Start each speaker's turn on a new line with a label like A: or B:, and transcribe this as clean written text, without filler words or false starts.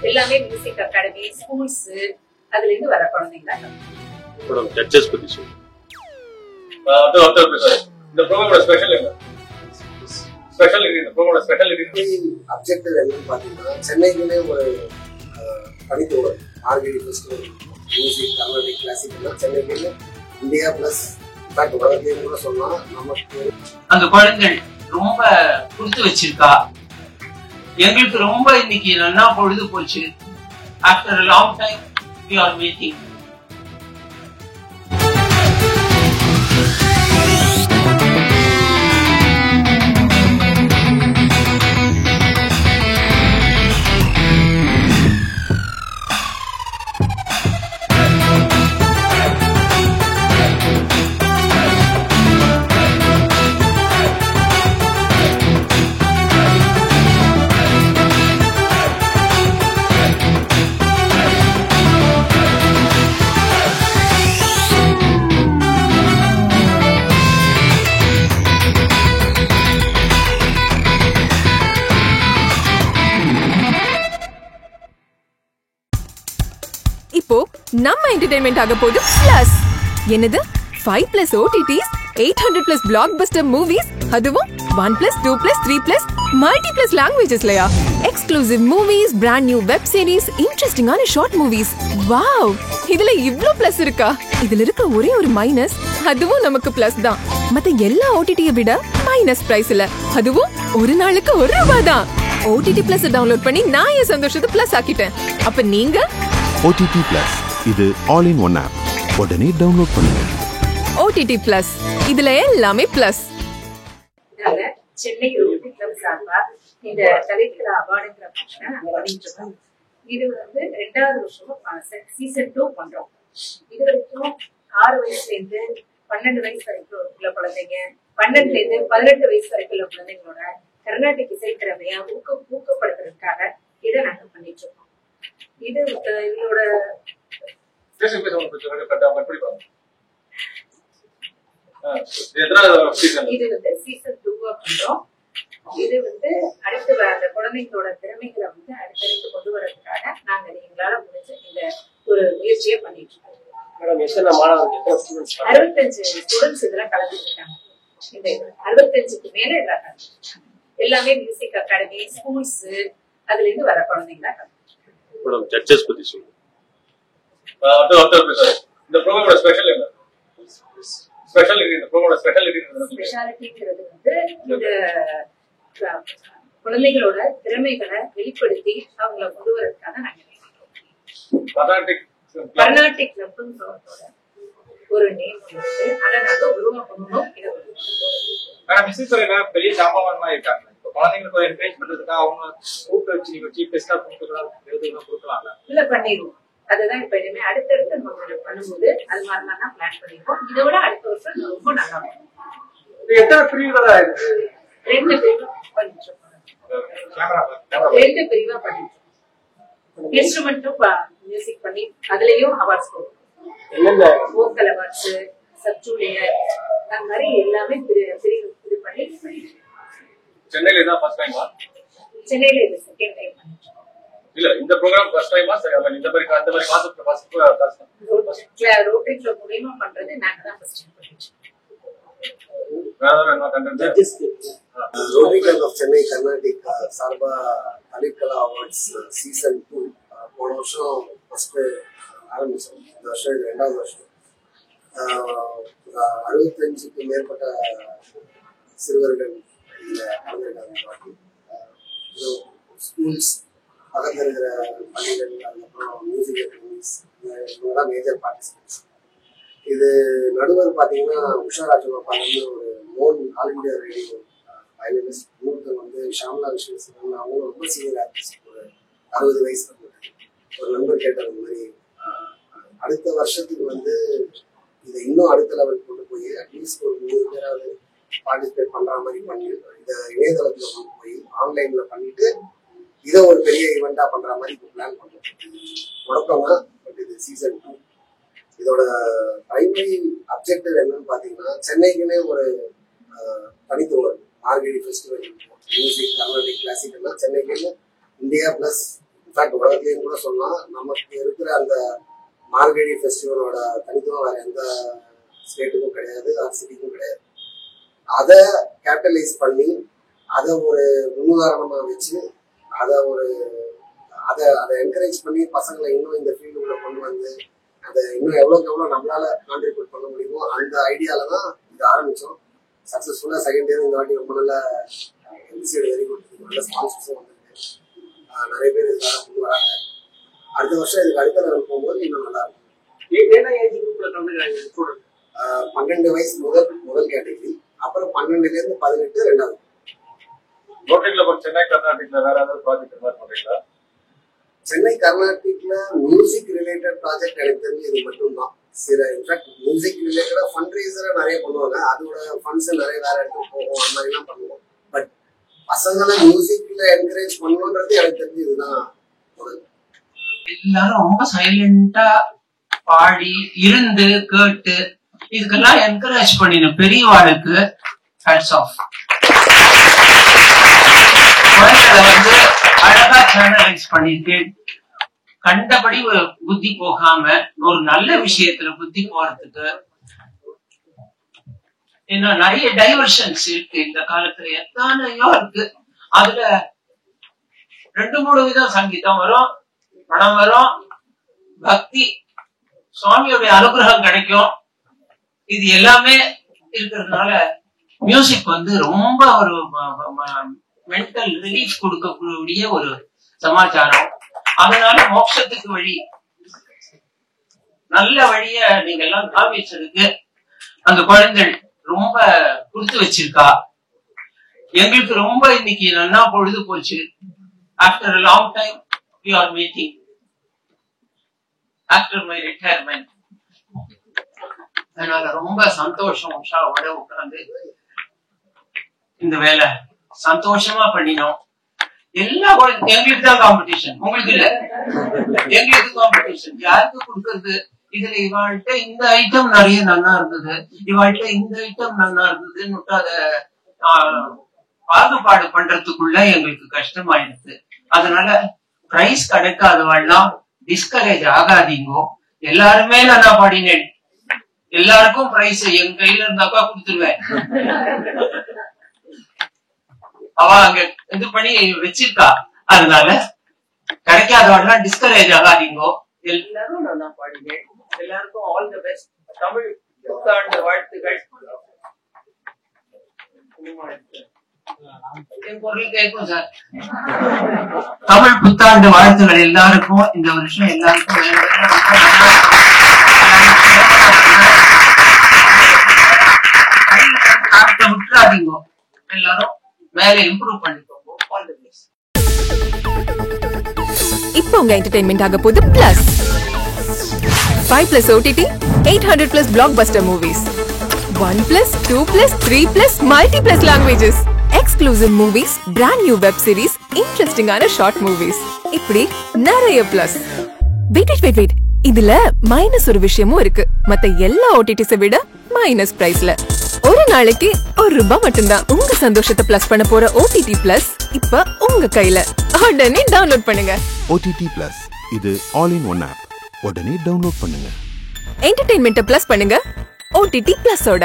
A: எல்லாமே music academy, schools அதுல இருந்து வர குழந்தைங்க தான்.
B: மேடம் ஜட்ஜஸ் பத்தி சொல்லுங்க.
C: இந்த ப்ரோக்ராமோட ஸ்பெஷல் என்ன? இந்த ப்ரோக்ராமோட ஸ்பெஷாலிட்டி
D: அப்ஜெக்டிவ் என்னன்னு பார்த்தீங்கன்னா, சென்னைக்குன்னே ஒரு தனித்துவம் ஆர்கிடி ஃபெஸ்டிவல் மியூசிக் கர்நாடிக் கிளாசிக்கல் சென்னைக்குன்னு இந்தியா பிளஸ் உலகத்தையும் கூட சொன்னா நமக்கு
E: அந்த குழந்தைகள் ரொம்ப கொடுத்து வச்சிருக்கா. எங்களுக்கு ரொம்ப இன்னைக்கு நல்லா பொழுது போச்சு. After a long time we are meeting.
F: இப்போ நம்ம என்டர்டெயின்மெண்ட் ஆக போகுது பிளஸ். என்னது 5+ OTTs, 800+ blockbuster movies, அதுவும் 1+, 2+, 3+, multi+ languagesலயா? Exclusive movies, brand new web series, இன்ட்ரெஸ்டிங்கான ஷார்ட் மூவிஸ். வாவ், இதுல இவ்ளோ பிளஸ் இருக்கா? இதுல இருக்க ஒரே ஒரு மைனஸ், அதுவும் நமக்கு பிளஸ் தான். மத்த எல்லா OTT-ய விட மைனஸ் பிரைஸ்ல, அதுவும் ஒரு நாளுக்கு ₹1 தான். OTT Plus டவுன்லோட் பண்ணி நான் என் சந்தோஷத்தை பிளஸ் ஆக்கிட்டேன். அப்ப நீங்க
G: OTT Plus இது ஆல் இன் ஒன் ஆப். உடனே டவுன்லோட் பண்ணுங்க.
F: OTT Plus இதுல எல்லாமே பிளஸ்.
A: சென்னை ரோட்டரி கிளப் சார்பா இந்த கலைக்கலா அவார்டுங்கிற ஃபங்க்ஷனை நாங்க பண்ணிட்டு இருக்கோம். இது வந்து 2வது வருஷமும் சீசன் 2 பண்றோம். இது வரைக்கும் 6 வயசுல இருந்து 12 வயசு வரைக்கும் உள்ள குழந்தைங்க, 12ல இருந்து 18 வயசு வரைக்கும் உள்ள குழந்தைங்களோட கர்நாடிக் இசை திறமையா ஊக்கப்படுத்துறதுக்காக இதை நாங்க பண்ணிட்டு இருக்கோம். இது இதோட இது வந்து சீசன் 2 பண்றோம். இது வந்து அடுத்து அந்த குழந்தைங்களோட திறமைகளை வந்து அடுத்தடுத்து கொண்டு வரதுக்காக நாங்க எங்களால முடிஞ்ச இந்த ஒரு முயற்சியை பண்ணிட்டு இருக்கோம். 65 ஸ்டூடெண்ட்ஸ் இதெல்லாம் கலந்துருக்காங்க. இந்த 65க்கு மேல இதெல்லாம் கலந்துருக்காங்க. எல்லாமே மியூசிக் அகாடமி, ஸ்கூல்ஸ் அதுல இருந்து வர குழந்தைங்க தான் கலந்துருக்காங்க.
B: மேடம் ஜட்ஜஸ் பத்தி சொல்லுங்க.
C: இந்த ப்ரோக்ராமோட ஸ்பெஷல் என்ன?
A: ஸ்பெஷாலிட்டிங்கிறது வந்து இந்த குழந்தைகளோட திறமைகளை வெளிப்படுத்தி அவங்கள கொண்டு வரதுக்காக நாங்க கர்நாடிக் கிளப்னோட ஒரு நேம் இருக்கு. அதை நாங்க உருவாக்கணும்.
C: பெரிய ஜாம்பவான்மா இருக்காங்க. குழந்தைங்களுக்கு என்கரேஜ் பண்றதுக்காக அவங்க கூப்பிட்டு வச்சு நீங்க சீஃப் கெஸ்டா கொடுக்கலாம்.
A: இல்ல பண்ணிடுவோம். அதுதான் இப்ப இனிமே அடுத்தடுத்து நம்ம பண்ணும்போது அது மாதிரிலாம் பிளான் பண்ணிருக்கோம். இதோட அடுத்த வருஷம் ரொம்ப நல்லா இருக்கும்.
C: எத்தனை பிரிவுகளா இருக்கு?
A: 2 பிரிவா பண்ணிட்டு இருக்கோம். 2 பிரிவா பண்ணிட்டு இருக்கோம். இன்ஸ்ட்ருமெண்ட்டும் மியூசிக் பண்ணி அதுலயும் அவார்ட்ஸ் கொடுக்கும். வோக்கல் அவார்ட்ஸ், சப்ஜூனியர், அந்த மாதிரி எல்லாமே பிரிவு இது பண்ணி
C: சென்னையில தான் ஃபர்ஸ்ட் டைமா?
A: சென்னையில இது செகண்ட் டைம் பண்ணிட்டு இருக்கோம்.
C: இல்ல இந்த ப்ரோகிராம் ஃபர்ஸ்ட் டைமா? சரி, இந்த மாதிரி அந்த மாதிரி கான்செப்ட் ஃபர்ஸ்ட்
A: ரோட்டரி கிளப் மூலமா பண்றது நாங்க தான் ஃபர்ஸ்ட் டைம் பண்ணிட்டு இருக்கோம்.
D: Rotary Club of Chennai Carnatic சார்பா கலைக்கலா அவார்ட்ஸ் சீசன் 2 போன வருஷம் ஃபர்ஸ்ட் ஆரம்பிச்சோம். இந்த வருஷம் இது 2வது வருஷம். 65க்கு மேற்பட்ட சிறுவர்கள் இதில் கலந்துருக்காங்க. ஸ்கூல்ஸ், பக்கத்தில் இருக்கிற பள்ளிகள், அதுக்கப்புறம் மியூசிக் அகாடமிஸ், இவங்கெல்லாம் மேஜர் பார்ட்டிசிபென்ட்ஸ். இது நடுவர் பார்த்தீங்கன்னா உஷா ராஜகோபால்னு ஒரு மோன் ஆல் இண்டியா ரேடியோ வயலினிஸ்ட். இன்னொருத்தர் வந்து ஷாம்லா விஸ்வநாதன், அவங்க ரொம்ப சீனியர் ஆர்டிஸ்ட், ஒரு 60 வயசு இருந்தது. ஒரு நண்பர் கேட்டார் இந்த மாதிரி அடுத்த வருஷத்துக்கு வந்து இதை இன்னும் அடுத்த லெவல் கொண்டு போய் அட்லீஸ்ட் ஒரு 100 பேராவது பார்ட்டிசிபேட் பண்ற மாதிரி பண்ணி இதை இணையதளத்துல கொண்டு போய் ஆன்லைன்ல பண்ணிட்டு இதை ஒரு பெரிய ஈவெண்டா பண்ற மாதிரி இப்போ பிளான் பண்றோம். தொடக்கம் தான், பட் இது சீசன் 2. இதோட பிரைமரி அப்ஜெக்டிவ் என்னன்னு பாத்தீங்கன்னா, சென்னைக்குன்னே ஒரு தனித்துவம் ஆர்கிடி ஃபெஸ்டிவல் மியூசிக் கர்நாடிக் கிளாசிக்கல் சென்னைக்குன்னு இந்தியா பிளஸ் இன்ஃபேக்ட் உலகத்துலேயும் கூட சொல்லலாம், நமக்கு இருக்கிற அந்த மார்கழி ஃபெஸ்டிவலோட தனித்துவம் வேற எந்த ஸ்டேட்டுக்கும் கிடையாது, சிட்டிக்கும் கிடையாது. அதை கேபிட்டலைஸ் பண்ணி அதை ஒரு முன்னுதாரணமாக வச்சு அதை என்கரேஜ் பண்ணி பசங்களை இன்னும் இந்த ஃபீல்டுக்குள்ள கொண்டு வந்து அதை இன்னும் எவ்வளோக்கு எவ்வளோ நம்மளால கான்ட்ரிபியூட் பண்ண முடியுமோ அந்த ஐடியால தான் இது ஆரம்பித்தோம். சக்ஸஸ்ஃபுல்லாக செகண்ட் இயர் இந்த வாட்டி ரொம்ப நல்ல வெரி குட், நல்ல ஸ்பான்சர்ஸும் வந்துருக்கு. நிறைய பேர் இதுக்காக கொண்டு வராங்க. அடுத்த வருஷம் இதுக்கு அடுத்த லெவல் போகும்போது இன்னும் நல்லா இருக்கும். 12 வயசு முதல் கேட்டகரி, அப்புறம் 12லேருந்து 18 ரெண்டாவது.
C: சென்னை கர்நாடகில் வேற ஏதாவது ப்ராஜெக்ட் பண்றீங்களா?
D: சென்னை கர்நாடகில் மியூசிக் ரிலேட்டட் ப்ராஜெக்ட் எனக்கு தெரிஞ்சு இது மட்டும்தான். சில இன்ஃபேக்ட் மியூசிக் ரிலேட்டடா ஃபண்ட் ரைசரை நிறைய பண்ணுவாங்க, அதோட ஃபண்ட்ஸ் நிறைய வேற இடத்துக்கு போகும், அந்த மாதிரிலாம் பண்ணுவோம். பட் பசங்களை மியூசிக்ல என்கரேஜ் பண்ணுன்றது எனக்கு தெரிஞ்சு இதுதான் முதல்.
E: எல்லாரும் ரொம்ப சைலண்டா பாடி இருந்து கேட்டு இதுக்கெல்லாம் என்கரேஜ் பண்ணின பெரியவாளுக்கு ஹேட்ஸ் ஆஃப். குழந்தைகளை வந்து அழகா சேனலைஸ் பண்ணிட்டு கண்டபடி ஒரு புத்தி போகாம ஒரு நல்ல விஷயத்துல புத்தி போறதுக்கு இன்னும் நிறைய டைவர்ஷன்ஸ் இருக்கு இந்த காலத்துல, எத்தனையோ இருக்கு. அதுல 2-3 விதம் சங்கீதம் வரும், பணம் வரும், பக்தி, சுவாமியோடைய அனுகிரகம் கிடைக்கும். இது எல்லாமே இருக்கிறதுனால மியூசிக் வந்து ரொம்ப ஒரு மென்டல் ரிலீஃப் கொடுக்கக்கூடிய ஒரு சமாச்சாரம். அதனால மோட்சத்துக்கு வழி, நல்ல வழிய நீங்க எல்லாம் காமிச்சதுக்கு அந்த குழந்தைகள் ரொம்ப கொடுத்து வச்சிருக்கா. எங்களுக்கு ரொம்ப இன்னைக்கு நல்லா பொழுது போச்சு. After a long time we are meeting after my retirement. அதனால ரொம்ப சந்தோஷம். உஷாவோட உட்கார்ந்து இந்த வேலை சந்தோஷமா பண்ணினோம். எல்லா எங்களுக்கு தான் காம்படிஷன், உங்களுக்கு இல்ல, எங்களுக்கு காம்படிஷன். யாருக்கு கொடுக்கறது? இதுல இவாள்கிட்ட இந்த ஐட்டம் நிறைய நல்லா இருந்தது, இவாள்கிட்ட இந்த ஐட்டம் நல்லா இருந்ததுன்னு அத பாகுபாடு பண்றதுக்குள்ள எங்களுக்கு கஷ்டமாயிடுது. அதனால பிரைஸ் கிடைக்காதவாள்லாம் டிஸ்கரேஜ் ஆகாதீங்கோ. எல்லாருமே நல்லா பாடினேன், எல்லாருக்கும் பிரைஸ் என் கையில இருந்தாக்கா கொடுத்துருவேன். அவ அங்க இது பண்ணி வச்சிருக்கா. அதனால கிடைக்காதவாள்லாம் டிஸ்கரேஜ் ஆகாதீங்கோ. எல்லாரும் நல்லா பாடினேன். எல்லாருக்கும் ஆல் தி பெஸ்ட். தமிழ் புத்தாண்டு வாழ்த்துக்கள். என் பொருள் கேட்கும் சார். தமிழ் புத்தாண்டு வாழ்த்துக்கள் எல்லாருக்கும். இந்த வருஷம் எல்லாருக்கும் விட்டுறாதீங்க. எல்லாரும் மேல இம்ப்ரூவ் பண்ணிக்கோங்க. All the best.
F: இப்போ உங்க என்டர்டெயின்மெண்ட் ஆக போகுது plus 5+ OTT, 800+ blockbuster movies, 1+, 2+, 3+, multi+ languages, exclusive movies, brand new web series, interesting ஆன short movies, இப்படி நிறைய பிளஸ். வெயிட் இதுல மைனஸ் ஒரு விஷயமும் இருக்கு. மத்த எல்லா OTTs விட மைனஸ் பிரைஸ்ல ஒரு நாளைக்கு ₹1 மட்டும்தான். உங்க சந்தோஷத்தை பிளஸ் பண்ண போற OTT பிளஸ் இப்ப உங்க கையில. உடனே டவுன்லோட் பண்ணுங்க.
G: OTT Plus இது ஆல் இன் ஒன் ஆப். உடனே டவுன்லோட் பண்ணுங்க.
F: என்டர்டெயின்மெண்ட்டை பிளஸ் பண்ணுங்க OTT Plus ஓட.